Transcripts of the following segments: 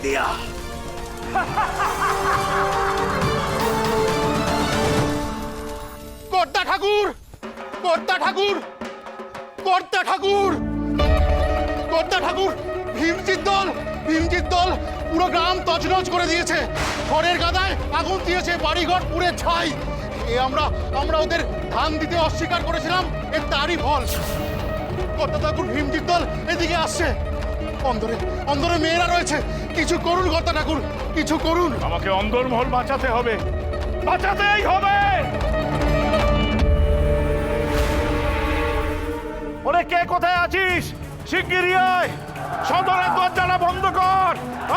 दिया। কর্তা ঠাকুর, কর্তা ঠাকুর, কর্তা ঠাকুর, কর্তা ঠাকুর, ভীমজির দল পুরো গ্রাম তছনছ করে দিয়েছে। ঘরের গাদায় আগুন দিয়েছে, বাড়িঘর পুড়ে ছাই। আমরা ওদের ধান দিতে অস্বীকার করেছিলাম, এর তারই ফল। কর্তা ঠাকুর, ভীমজির দল এদিকে আসছে। অন্দরে মেয়েরা রয়েছে। কিছু করুন কর্তা ঠাকুর, কিছু করুন। আমাকে অন্দরমহল বাঁচাতে হবে, বাঁচাতেই হবে। ওরে কে কোথায় আছিস? শিগগিরই আয়, সদরের দরজাটা বন্ধ কর।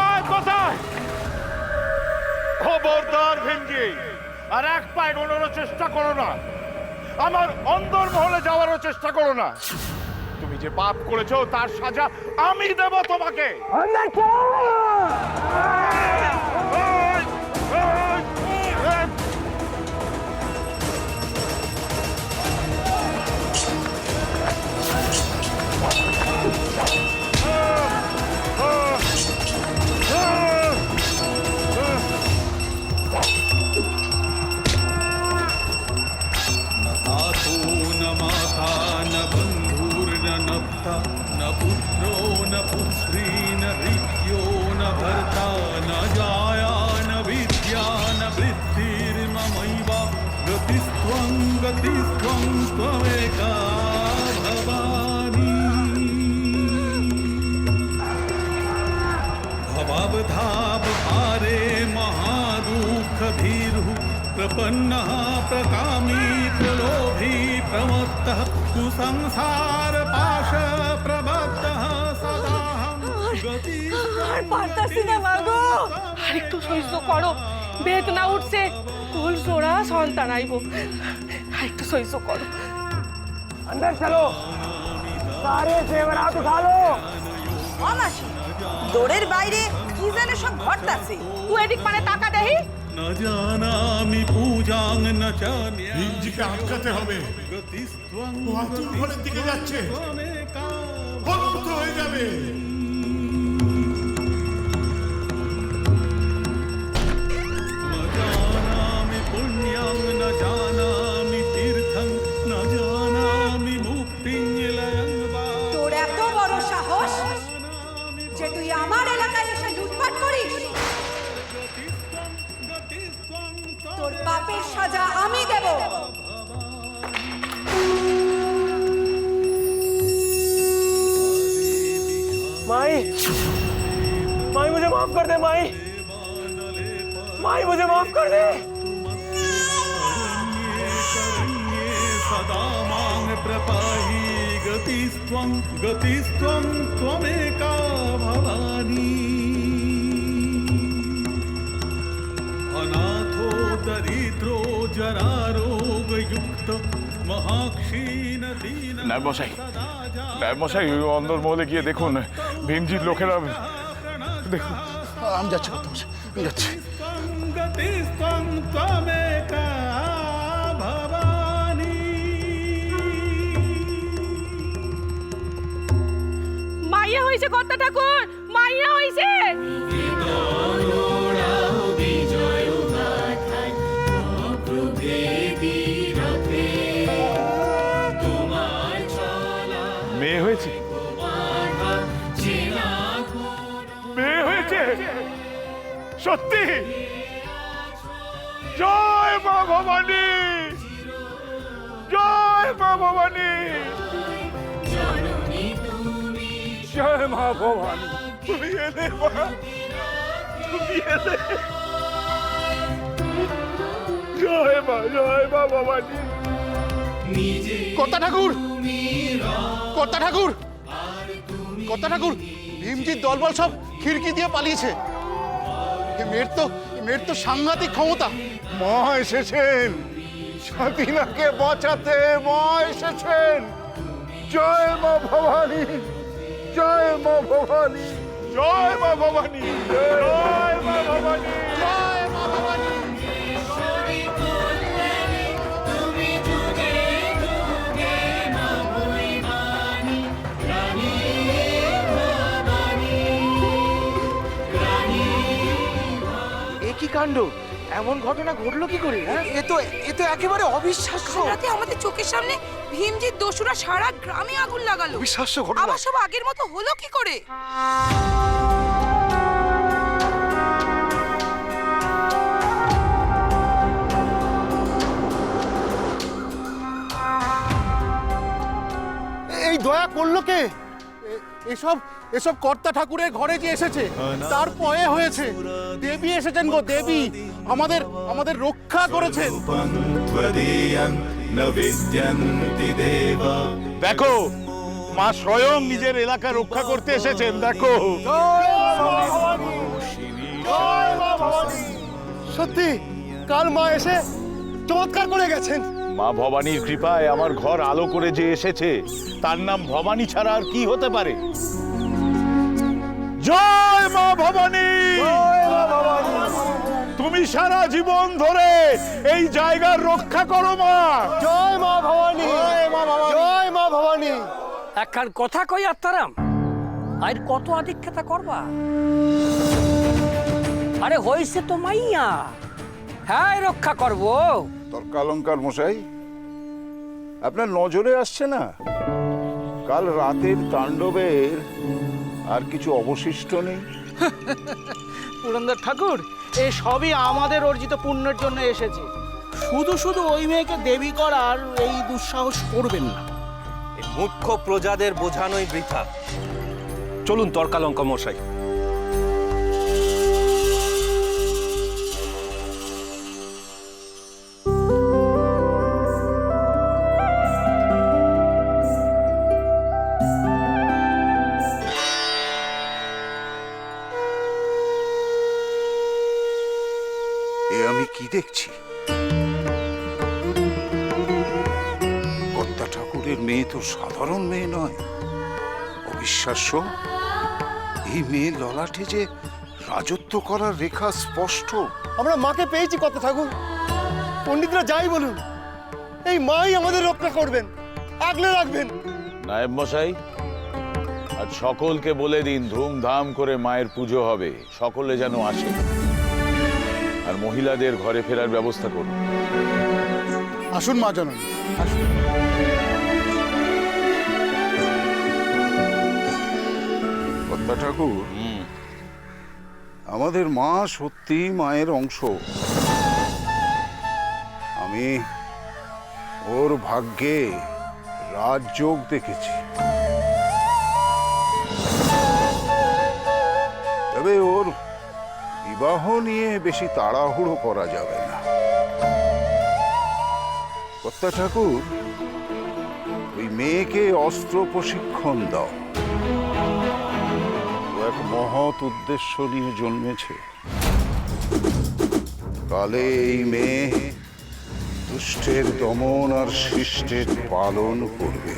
আয় কোথায়? খবরদার ভীমজি, আর এক পায়ে গোনানোর চেষ্টা করো না। আমার অন্দরমহলে যাওয়ারও চেষ্টা করো না। তুমি যে পাপ করেছো তার সাজা আমি দেব তোমাকে। न पुत्रो न पुत्री न ऋत्यो न भर्ता न जाया न विद्या न वृत्तिर्ममैव गतिस्त्वं त्वमेका भवानी। भवावधाव पारे महादुःखभीरुः प्रपन्नः प्रकामी प्रलोभी प्रमत्तः कुसंसार पाश प्रबद्धः सदाहं गति। আর পারতাছি না মাগো, আর একটু সহ্য করো। বেদনা উঠছে, কুল সোড়া সন্তান আইব। আর একটু সহ্য করো। अंदर चलो, सारे जेवरात उठा लो। অমাসি দৌড়ের বাইরে কি জানে সব ঘটতাছে। তুই এদিক মানে টাকা দেহি। न जानामि पूजां न च ভীমজিকে আটকাতে হবে। ও আতুর ঘরের দিকে যাচ্ছে, অনর্থ হয়ে যাবে। न जानामि पुण्यं न जानामि तीर्थं न जानामि मुक्तिं लयं वा। তোর এত বড় সাহস যে তুই আমার এলাকায় এসে লুটপাট করিস। তোর পাপের সাজা আমি দেব। माई, माई मुझे माफ कर दे। माई, माई मुझे माफ कर दे। सदा मां प्रपाहि गतिस्त्वं त्वमेका भवानी। अनाथो दरिद्रो जरारोगयुक्त महाक्षीण दीन। নায়ব মশাই অন্দরমহলে গিয়ে দেখুন, ভীমজির লোকেরা দেখুন। আমি যাচ্ছি কর্তা মশাই, আমি যাচ্ছি। गतिस्त्वं त्वमेका भवानी। মাইয়া হইছে কর্তা ঠাকুর, মাইয়া হইছে। মেয়ে হয়েছে, মেয়ে হয়েছে সত্যি। জয় মা ভবানী, জয় মা ভবানী, জয় মা ভবানী। তুমি এলে মা, তুমি এলে। জয় মা ভবানী। কর্তা ঠাকুর, কর্তা ঠাকুর, কর্তা ঠাকুর, ভীমজির দলবল সব খিড়কি দিয়ে পালিয়েছে। মেয়ের তো সাংঘাতিক ক্ষমতা। মা এসেছেন স্বাধীনাকে বাঁচাতে, মা এসেছেন। জয় মা ভবানী, জয় মা ভবানী, জয় মা ভবানী, জয় মা ভবানী, জয় মা ভবানী। रानी কাণ্ড, এমন ঘটনা ঘটলো কি করে? হ্যাঁ, এ তো একেবারে অবিশ্বাস্য। রাতে আমাদের চোখের সামনে ভীমজির দস্যুরা সারা গ্রামে আগুন লাগালো। বিশ্বাস্য ঘটনা। আবার সব আগের মতো হলো কি করে? এই দয়া করলো কে? এসব এসব কর্তা ঠাকুরের ঘরে যে এসেছে তার পয়ে হয়েছে। দেবী এসেছেন গো, দেবী আমাদের আমাদের রক্ষা করেছেন। দেখো, মা স্বয়ং নিজের এলাকা রক্ষা করতে এসেছেন। দেখো, সত্যি কাল মা এসে চমৎকার করে গেছেন। মা ভবানীর কৃপায় আমার ঘর আলো করে যে এসেছে, তার নাম ভবানী ছাড়া আর কি হতে পারে? জয় মা ভবানী! তুমি সারা জীবন ধরে এই জায়গার রক্ষা করো মা। জয় মা ভবানী, জয় মা ভবানী। একখান কথা কই আত্মারাম, আর কত আদিক্ষেতা করবা? আরে হইছে তো মাইয়া, হ্যাঁ রক্ষা করবো। তর্কালঙ্কার মশাই, আপনার নজরে আসছে না কাল রাতের তাণ্ডবের আর কিছু অবশিষ্ট নেই? পুরন্দর ঠাকুর, এই সবই আমাদের অর্জিত পুণ্যের জন্য এসেছে। শুধু শুধু ওই মেয়েকে দেবী করার এই দুঃসাহস করবেন না। মূর্খ প্রজাদের বোঝানোই বৃথা। চলুন তর্কালঙ্ক মশাই। এ আমি কি দেখছি? কর্তা ঠাকুরের মেয়ে তো সাধারণ মেয়ে নয়, অবিশ্বাস্য। এই মেয়ে ললাটে যে রাজত্ব করার রেখা স্পষ্ট। আমরা মাকে পেয়েছি কত ঠাকুর, পণ্ডিতরা যাই বলুন, এই মাই আমাদের রক্ষা করবেন, আগলে রাখবেন। নায়েব মশাই, আজ সকলকে বলে দিন ধুমধাম করে মায়ের পুজো হবে, সকলে যেন আসে। আর মহিলাদের ঘরে ফেরার ব্যবস্থা করুন। আসুন মা জননী, আসুন। কর্তা ঠাকুর, আমাদের মা সত্যি মায়ের অংশ। আমি ওর ভাগ্যে রাজযোগ দেখেছি। তবে ওর বিবাহ নিয়ে বেশি তাড়াহুড়ো করা যাবে না। কর্তা ঠাকুর, ওই মেয়েকে অস্ত্র প্রশিক্ষণ দাও। ও এক মহৎ উদ্দেশ্য নিয়ে জন্মেছে। কালে এই মেয়ে দুষ্টের দমন আর শিষ্টের পালন করবে।